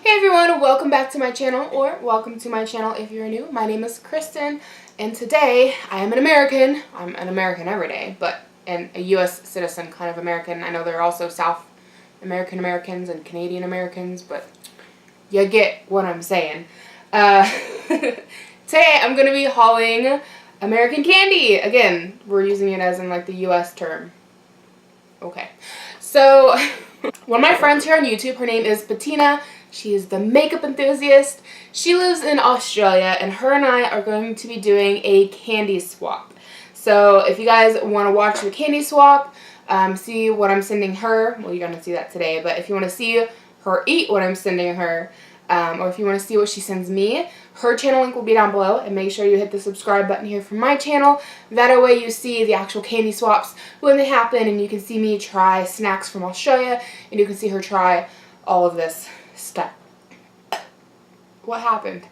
Hey everyone, welcome back to my channel, or welcome to my channel if you're new. My name is Cristin, and today I am an American. I'm an American every day, but a U.S. citizen kind of American. I know there are also South American Americans and Canadian Americans, but you get what I'm saying. Today I'm going to be hauling American candy. Again, we're using it as in like the U.S. term. Okay. So, one of my friends here on YouTube, her name is Bettina. She is the makeup enthusiast. She lives in Australia, and her and I are going to be doing a candy swap. So if you guys want to watch the candy swap, see what I'm sending her, well, you're going to see that today, but if you want to see her eat what I'm sending her, or if you want to see what she sends me, her channel link will be down below, and make sure you hit the subscribe button here for my channel. That way you see the actual candy swaps when they happen, and you can see me try snacks from Australia, and you can see her try all of this stuff. What happened?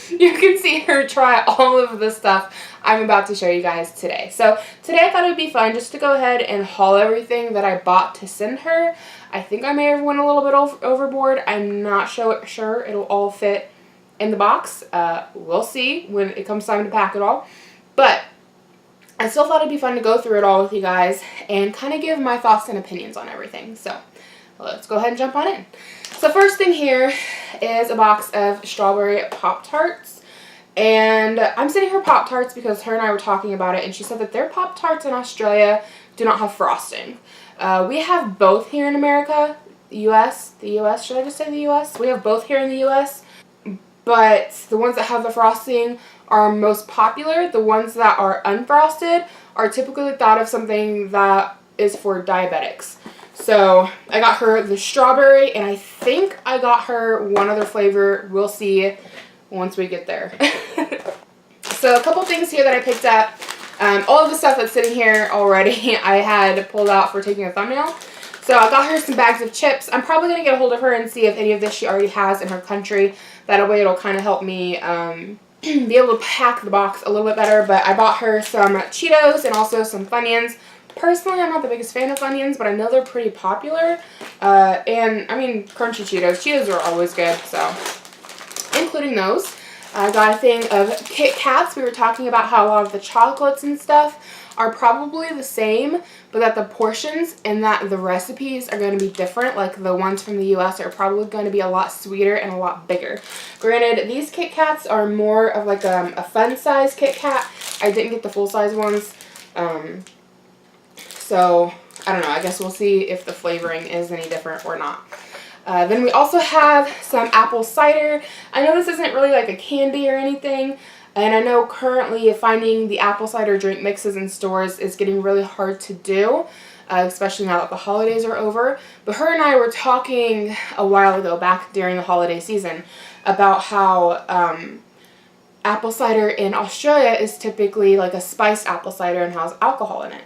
You can see her try all of the stuff I'm about to show you guys today. So today I thought it would be fun just to go ahead and haul everything that I bought to send her. I think I may have went a little bit overboard. I'm not sure it'll all fit in the box. We'll see when it comes time to pack it all. But I still thought it'd be fun to go through it all with you guys and kind of give my thoughts and opinions on everything. So let's go ahead and jump on in. So first thing here is a box of strawberry Pop-Tarts. And I'm sending her Pop-Tarts because her and I were talking about it, and she said that their Pop-Tarts in Australia do not have frosting. We have both here in America, the US, should I just say the US? We have both here in the US, but the ones that have the frosting are most popular. The ones that are unfrosted are typically thought of something that is for diabetics. So I got her the strawberry, and I think I got her one other flavor. We'll see once we get there. So a couple things here that I picked up. All of the stuff that's sitting here already I had pulled out for taking a thumbnail. So I got her some bags of chips. I'm probably going to get a hold of her and see if any of this she already has in her country. That way it'll kind of help me be able to pack the box a little bit better. But I bought her some Cheetos and also some Funyuns. Personally, I'm not the biggest fan of Funyuns, but I know they're pretty popular. And, I mean, crunchy Cheetos. Cheetos are always good, so including those. I got a thing of Kit Kats. We were talking about how a lot of the chocolates and stuff are probably the same, but that the portions and that the recipes are going to be different. Like the ones from the US are probably going to be a lot sweeter and a lot bigger. Granted, these Kit Kats are more of like a fun size Kit Kat. I didn't get the full size ones. So, I don't know. I guess we'll see if the flavoring is any different or not. Then we also have some apple cider. I know this isn't really like a candy or anything, and I know currently finding the apple cider drink mixes in stores is getting really hard to do, especially now that the holidays are over. But her and I were talking a while ago, back during the holiday season, about how apple cider in Australia is typically like a spiced apple cider and has alcohol in it.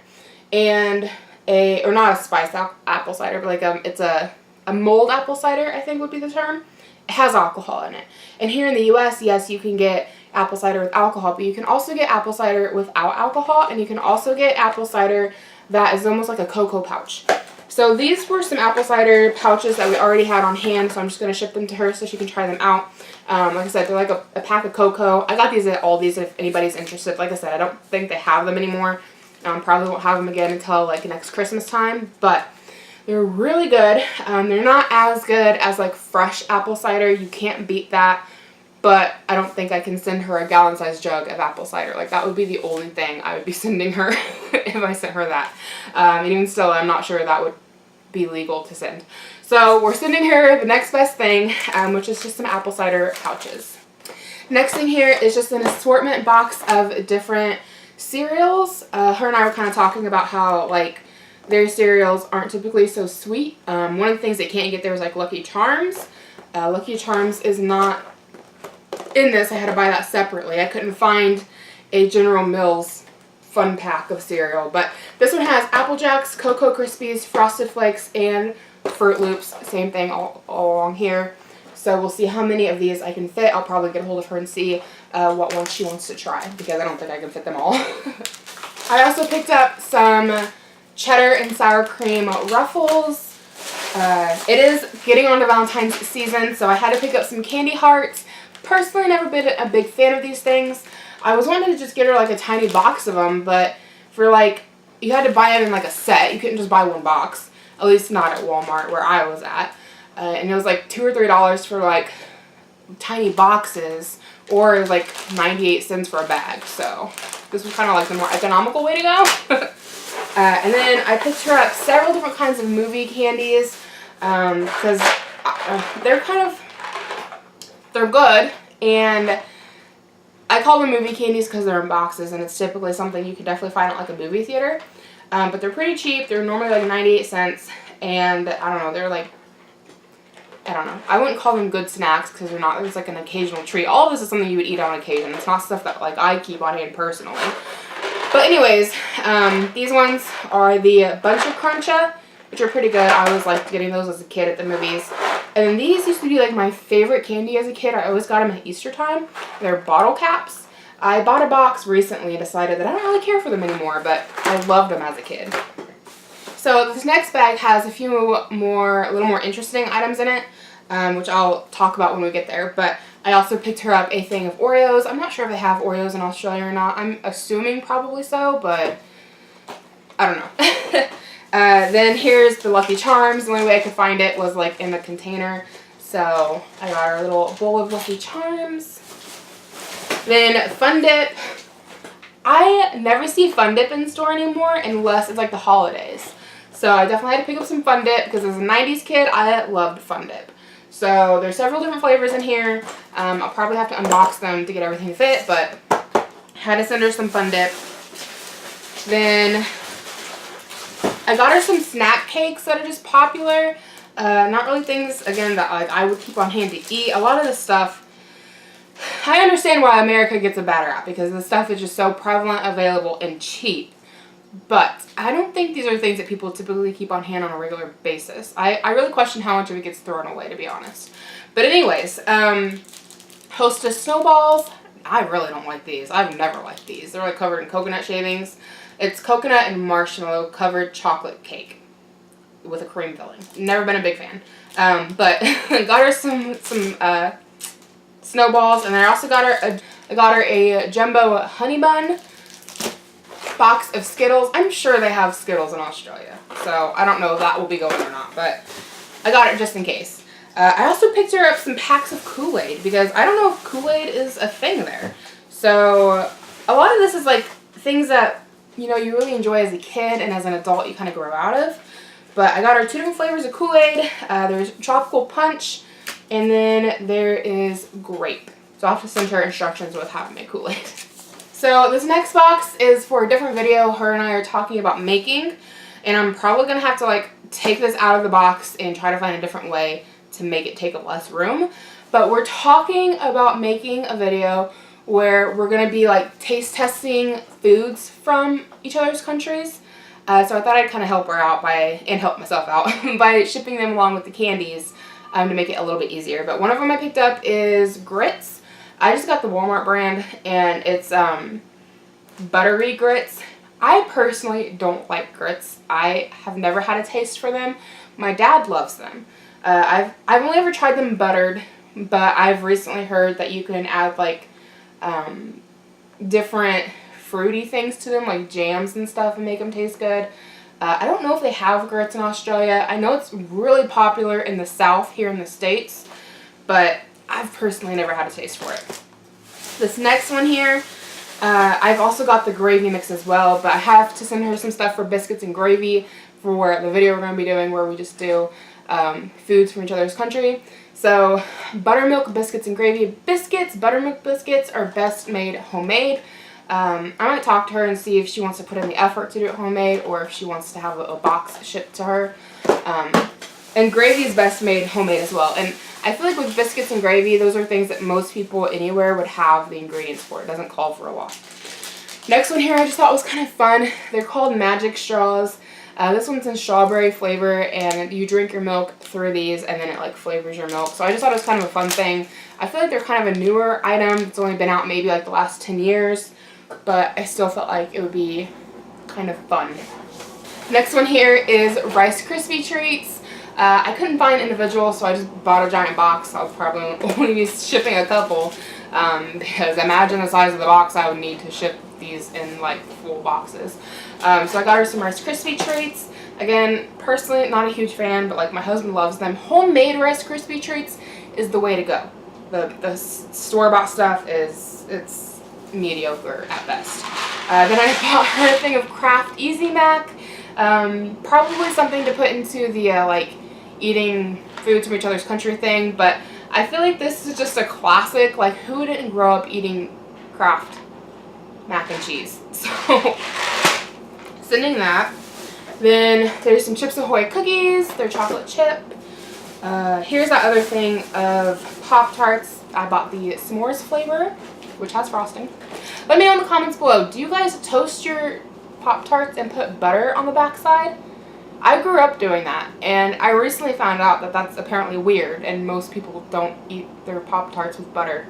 And or not a spiced apple cider, but like it's a mulled apple cider, I think would be the term. It has alcohol in it. And here in the US, yes, you can get apple cider with alcohol, but you can also get apple cider without alcohol, and you can also get apple cider that is almost like a cocoa pouch. So these were some apple cider pouches that we already had on hand, so I'm just going to ship them to her so she can try them out. Like I said, they're like a pack of cocoa. I got these at Aldi's if anybody's interested. Like I said, I don't think they have them anymore. Probably won't have them again until like next Christmas time, but they're really good. They're not as good as like fresh apple cider. You can't beat that, but I don't think I can send her a gallon-sized jug of apple cider. Like that would be the only thing I would be sending her if I sent her that. And even still, I'm not sure that would be legal to send. So we're sending her the next best thing, which is just some apple cider pouches. Next thing here is just an assortment box of different cereals. Her and I were kind of talking about how like their cereals aren't typically so sweet. One of the things they can't get there is like Lucky Charms. Lucky Charms is not in this. I had to buy that separately. I couldn't find a General Mills fun pack of cereal, but this one has Apple Jacks, Cocoa Krispies, Frosted Flakes, and Fruit Loops. Same thing all along here. So we'll see how many of these I can fit. I'll probably get a hold of her and see what ones she wants to try, because I don't think I can fit them all. I also picked up some cheddar and sour cream Ruffles. It is getting on to Valentine's season, so I had to pick up some candy hearts. Personally, never been a big fan of these things. I was wanting to just get her like a tiny box of them, but for like, you had to buy them in like a set. You couldn't just buy one box, at least not at Walmart where I was at. And it was like $2 or $3 for like tiny boxes, or it was like 98 cents for a bag. So this was kind of like the more economical way to go. And then I picked her up several different kinds of movie candies because they're good, and I call them movie candies because they're in boxes, and it's typically something you can definitely find at like a movie theater. But they're pretty cheap. They're normally like 98 cents, and I don't know, they're like, I don't know. I wouldn't call them good snacks because they're not. It's like an occasional treat. All of this is something you would eat on occasion. It's not stuff that like I keep on hand personally. But anyways, these ones are the Bunch of Cruncha, which are pretty good. I was like getting those as a kid at the movies. And then these used to be like my favorite candy as a kid. I always got them at Easter time. They're bottle caps. I bought a box recently and decided that I don't really care for them anymore, but I loved them as a kid. So this next bag has a few little more interesting items in it, which I'll talk about when we get there. But I also picked her up a thing of Oreos. I'm not sure if they have Oreos in Australia or not. I'm assuming probably so, but I don't know. Then here's the Lucky Charms. The only way I could find it was like in the container. So I got her a little bowl of Lucky Charms. Then Fun Dip. I never see Fun Dip in store anymore unless it's like the holidays. So I definitely had to pick up some Fun Dip because as a 90s kid, I loved Fun Dip. So there's several different flavors in here. I'll probably have to unbox them to get everything fit, but had to send her some Fun Dip. Then I got her some snack cakes that are just popular. Not really things, again, that like I would keep on hand to eat. A lot of this stuff, I understand why America gets a bad rap because the stuff is just so prevalent, available, and cheap. But I don't think these are things that people typically keep on hand on a regular basis. I really question how much of it gets thrown away, to be honest. But anyways, Hostess Snowballs. I really don't like these. I've never liked these. They're like covered in coconut shavings. It's coconut and marshmallow covered chocolate cake with a cream filling. Never been a big fan. But got her some snowballs, and I also got her a jumbo honey bun box of Skittles. I'm sure they have Skittles in Australia, so I don't know if that will be going or not, but I got it just in case. I also picked her up some packs of Kool-Aid because I don't know if Kool-Aid is a thing there. So a lot of this is like things that, you know, you really enjoy as a kid and as an adult you kind of grow out of. But I got her 2 different flavors of Kool-Aid. There's Tropical Punch, and then there is Grape. So I'll have to send her instructions with how to make Kool-Aid. So this next box is for a different video her and I are talking about making, and I'm probably going to have to like take this out of the box and try to find a different way to make it take up less room. But we're talking about making a video where we're going to be like taste testing foods from each other's countries. So I thought I'd kind of help her out and help myself out by shipping them along with the candies to make it a little bit easier. But one of them I picked up is grits. I just got the Walmart brand, and it's buttery grits. I personally don't like grits. I have never had a taste for them. My dad loves them. I've only ever tried them buttered, but I've recently heard that you can add like different fruity things to them, like jams and stuff, and make them taste good. I don't know if they have grits in Australia. I know it's really popular in the South here in the States, but I've personally never had a taste for it. This next one here, I've also got the gravy mix as well, but I have to send her some stuff for biscuits and gravy for the video we're going to be doing where we just do foods from each other's country. So buttermilk biscuits and gravy biscuits. Buttermilk biscuits are best made homemade. I might talk to her and see if she wants to put in the effort to do it homemade or if she wants to have a box shipped to her. And gravy is best made homemade as well. And I feel like with biscuits and gravy, those are things that most people anywhere would have the ingredients for. It doesn't call for a lot. Next one here I just thought was kind of fun. They're called Magic Straws. This one's in strawberry flavor, and you drink your milk through these and then it like flavors your milk. So I just thought it was kind of a fun thing. I feel like they're kind of a newer item. It's only been out maybe like the last 10 years, but I still felt like it would be kind of fun. Next one here is Rice Krispie Treats. I couldn't find individual, so I just bought a giant box. I'll probably only be shipping a couple, because imagine the size of the box I would need to ship these in like full boxes. So I got her some Rice Krispie treats. Again, personally, not a huge fan, but like my husband loves them. Homemade Rice Krispie treats is the way to go. The store-bought stuff it's mediocre at best. Then I bought her a thing of Kraft Easy Mac. Probably something to put into the like eating food from each other's country thing, but I feel like this is just a classic. Like, who didn't grow up eating Kraft mac and cheese? So sending that. Then there's some Chips Ahoy cookies. They're chocolate chip. Here's that other thing of Pop-Tarts. I bought the s'mores flavor, which has frosting. Let me know in the comments below, do you guys toast your Pop-Tarts and put butter on the backside? I grew up doing that, and I recently found out that that's apparently weird, and most people don't eat their Pop-Tarts with butter.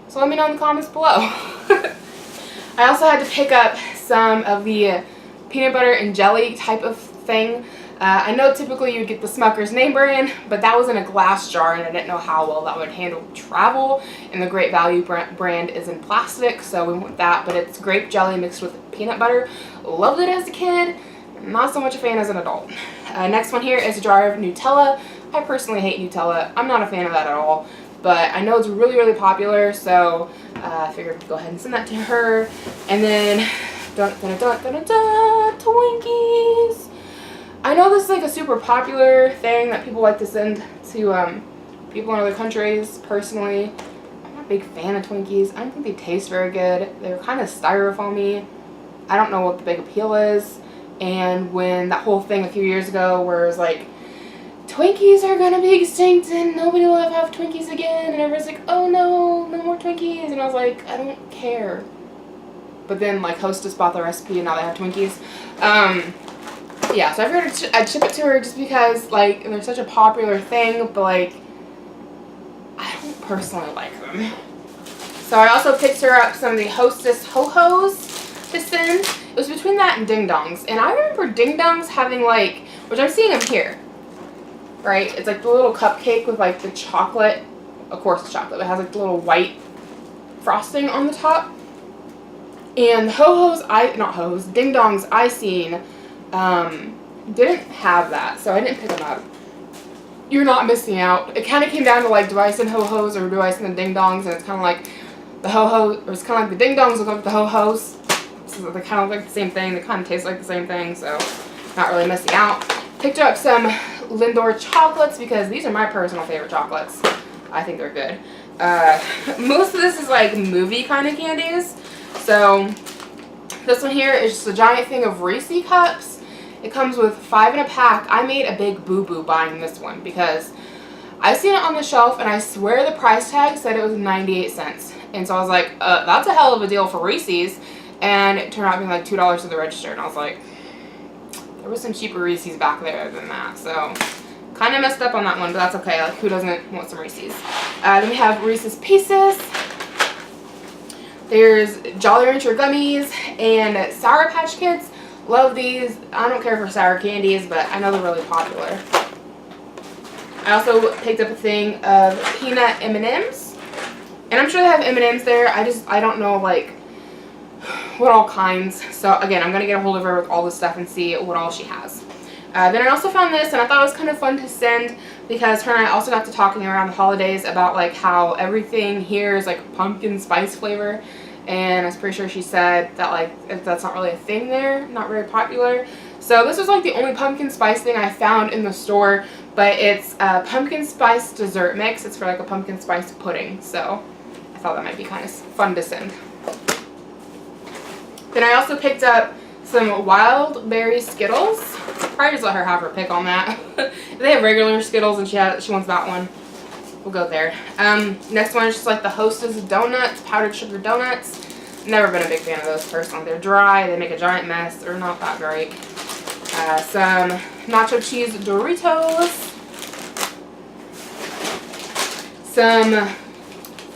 So let me know in the comments below. I also had to pick up some of the peanut butter and jelly type of thing. I know typically you would get the Smucker's name brand, but that was in a glass jar, and I didn't know how well that would handle travel, and the Great Value brand is in plastic, so we went with that. But it's grape jelly mixed with peanut butter. Loved it as a kid, not so much a fan as an adult. Next one here is a jar of Nutella. I personally hate Nutella. I'm not a fan of that at all, but I know it's really, really popular, so I figured I'd go ahead and send that to her. And then Twinkies. I know this is like a super popular thing that people like to send to people in other countries. Personally, I'm not a big fan of Twinkies. I don't think they taste very good. They're kind of styrofoamy. I don't know what the big appeal is. And when that whole thing a few years ago where it was like, Twinkies are gonna be extinct and nobody will ever have Twinkies again, and everyone's like, oh no, no more Twinkies, and I was like, I don't care. But then like Hostess bought the recipe and now they have Twinkies. Yeah, so I figured I'd ship it to her just because like they're such a popular thing, but like I don't personally like them. So I also picked her up some of the Hostess Ho-Hos to send. It was between that and Ding Dongs, and I remember Ding Dongs having like, which I'm seeing them here, right? It's like the little cupcake with like the chocolate, of course it's chocolate, but it has like the little white frosting on the top. And the Ho-Hos, Ding Dongs I seen didn't have that, so I didn't pick them up. You're not missing out. It kind of came down to like, do I send Ho-Hos or do I send the Ding Dongs? And it's kind of like the Ho-Hos, or it's kind of like the Ding Dongs look like the Ho-Hos. So they kind of look like the same thing. They kind of taste like the same thing, so not really missing out. Picked up some Lindor chocolates because these are my personal favorite chocolates. I think they're good. Most of this is like movie kind of candies. So this one here is just a giant thing of Reese's cups. It comes with 5 in a pack. I made a big boo-boo buying this one because I seen it on the shelf and I swear the price tag said it was 98 cents. And so I was like, that's a hell of a deal for Reese's. And it turned out being like $2 to the register. And I was like, there was some cheaper Reese's back there than that. So kind of messed up on that one, but that's okay. Like, who doesn't want some Reese's? Then we have Reese's Pieces. There's Jolly Rancher gummies and Sour Patch Kids. Love these. I don't care for sour candies, but I know they're really popular. I also picked up a thing of peanut M&Ms. And I'm sure they have M&Ms there. I don't know, like, what all kinds. So, again, I'm going to get a hold of her with all this stuff and see what all she has. Then I also found this, and I thought it was kind of fun to send because her and I also got to talking around the holidays about like how everything here is like pumpkin spice flavor, and I was pretty sure she said that like that's not really a thing there, not very popular. So this was like the only pumpkin spice thing I found in the store, but it's a pumpkin spice dessert mix. It's for like a pumpkin spice pudding, so I thought that might be kind of fun to send. Then I also picked up some wild berry Skittles. Probably just let her have her pick on that. If they have regular Skittles and she wants that one, we'll go there. Next one is just like the Hostess donuts, powdered sugar donuts. Never been a big fan of those personally. They're dry, they make a giant mess, they're not that great. Some nacho cheese Doritos. Some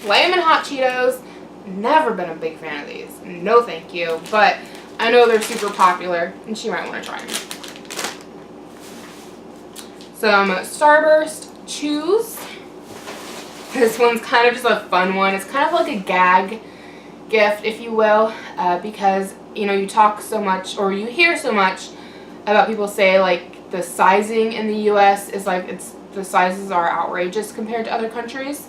Flamin' Hot Cheetos. Never been a big fan of these. No thank you. But I know they're super popular and she might want to try them. some Starburst Chews. This one's kind of just a fun one. It's kind of like a gag gift, if you will, because, you know, you talk so much, or you hear so much about people say, like, the sizing in the U.S. is like, the sizes are outrageous compared to other countries.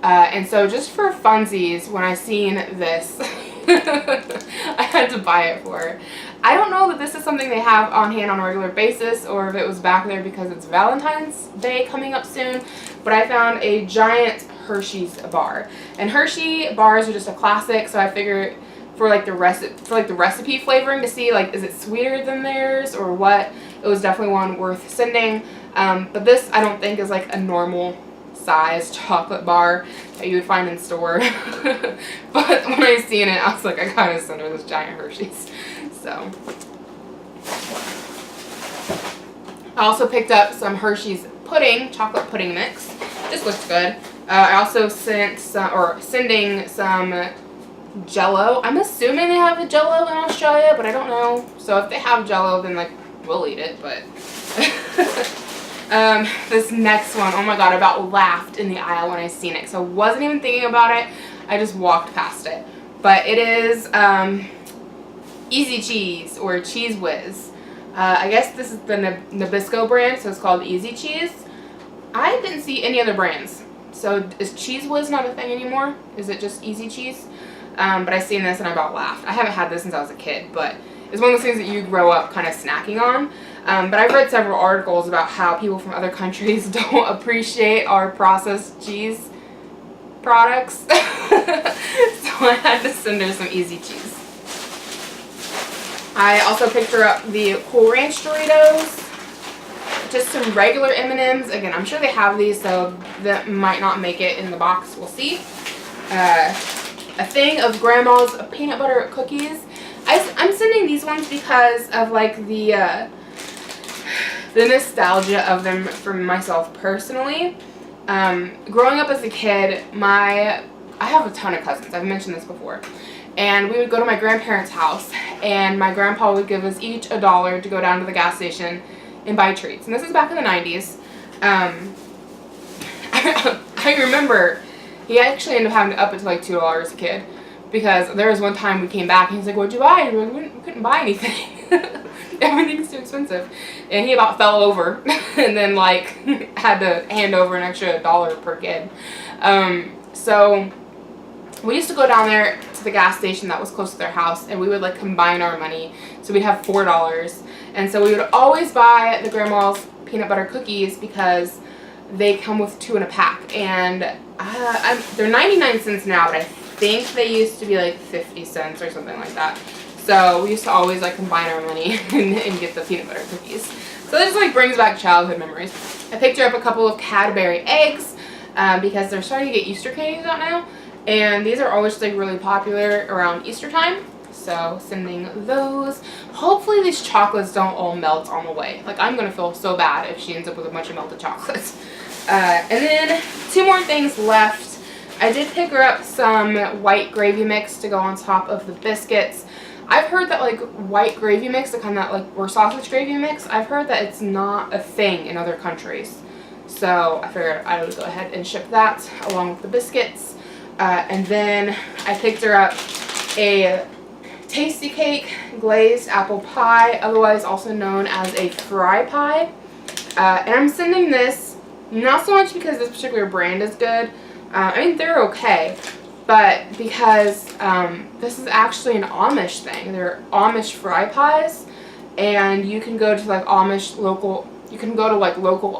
And so just for funsies, when I seen this, I had to buy it for her. I don't know that this is something they have on hand on a regular basis, or if it was back there because it's Valentine's Day coming up soon, but I found a giant Hershey's bar. And Hershey bars are just a classic, so I figured for like the recipe flavoring to see, like, is it sweeter than theirs or what, it was definitely one worth sending. But this I don't think is like a normal size chocolate bar that you would find in store. But when I seen it, I was like, I gotta send her this giant Hershey's. So I also picked up some Hershey's pudding, chocolate pudding mix. This looks good. I also sending some Jello. I'm assuming they have a Jello in Australia, but I don't know. So if they have Jello, then like we'll eat it. But this next one, oh my god, I about laughed in the aisle when I seen it. So I wasn't even thinking about it. I just walked past it. But it is Easy Cheese or Cheese Whiz. I guess this is the Nabisco brand, so it's called Easy Cheese. I didn't see any other brands. So is Cheese Whiz not a thing anymore? Is it just Easy Cheese? But I seen this and I about laughed. I haven't had this since I was a kid, but it's one of those things that you grow up kind of snacking on. But I've read several articles about how people from other countries don't appreciate our processed cheese products. So I had to send her some Easy Cheese. I also picked her up the Cool Ranch Doritos. Just some regular M&Ms. Again, I'm sure they have these, so that might not make it in the box. We'll see. A thing of Grandma's peanut butter cookies. I'm sending these ones because of like the nostalgia of them for myself personally. Growing up as a kid, I have a ton of cousins. I've mentioned this before. And we would go to my grandparents' house, and my grandpa would give us each $1 to go down to the gas station and buy treats. And this is back in the 90s. I remember he actually ended up having to up it to like $2 a kid, because there was one time we came back and he's like, "What'd you buy?" And we couldn't buy anything. Everything's too expensive. And he about fell over and then like had to hand over an extra $1 per kid. So we used to go down there to the gas station that was close to their house, and we would like combine our money, so we'd have $4. And so we would always buy the Grandma's peanut butter cookies because they come with 2 in a pack, and they're 99 cents now, but I think they used to be like 50 cents or something like that. So we used to always like combine our money and get the peanut butter cookies. So that just like brings back childhood memories. I picked her up a couple of Cadbury eggs because they're starting to get Easter candies out now. And these are always like really popular around Easter time. So sending those. Hopefully these chocolates don't all melt on the way. Like, I'm going to feel so bad if she ends up with a bunch of melted chocolates. And then 2 more things left. I did pick her up some white gravy mix to go on top of the biscuits. I've heard that like white gravy mix, the kind that like, or sausage gravy mix, I've heard that it's not a thing in other countries. So I figured I would go ahead and ship that along with the biscuits. And then I picked her up a Tasty Cake glazed apple pie, otherwise also known as a fry pie. And I'm sending this not so much because this particular brand is good. I mean, they're okay, but because this is actually an Amish thing. They're Amish fry pies, and you can go to like local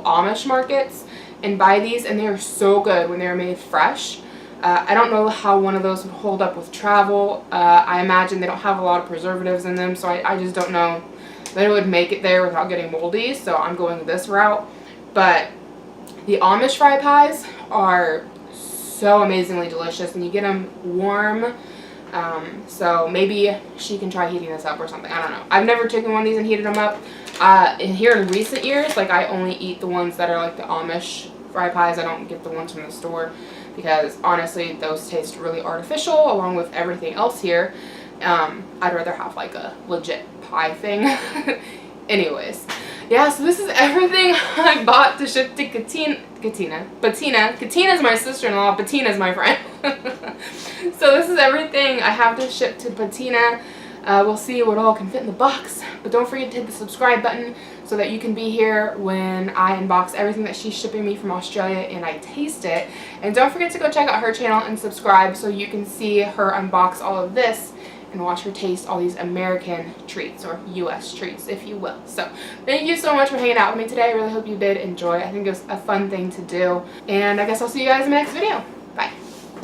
Amish markets and buy these, and they are so good when they're made fresh. I don't know how one of those would hold up with travel. I imagine they don't have a lot of preservatives in them, so I just don't know that it would make it there without getting moldy, so I'm going this route. But the Amish fry pies are so amazingly delicious, and you get them warm. So maybe she can try heating this up or something. I don't know. I've never taken one of these and heated them up. Here in recent years, like, I only eat the ones that are like the Amish fry pies. I don't get the ones from the store, because honestly those taste really artificial along with everything else here. I'd rather have like a legit pie thing. Anyways, yeah, so this is everything I bought to ship to Bettina. Bettina's my sister-in-law. Bettina's my friend. So this is everything I have to ship to Bettina. We'll see what all can fit in the box. But don't forget to hit the subscribe button so that you can be here when I unbox everything that she's shipping me from Australia and I taste it. And don't forget to go check out her channel and subscribe so you can see her unbox all of this and watch her taste all these American treats, or US treats, if you will. So thank you so much for hanging out with me today. I really hope you did enjoy. I think it was a fun thing to do. And I guess I'll see you guys in the next video.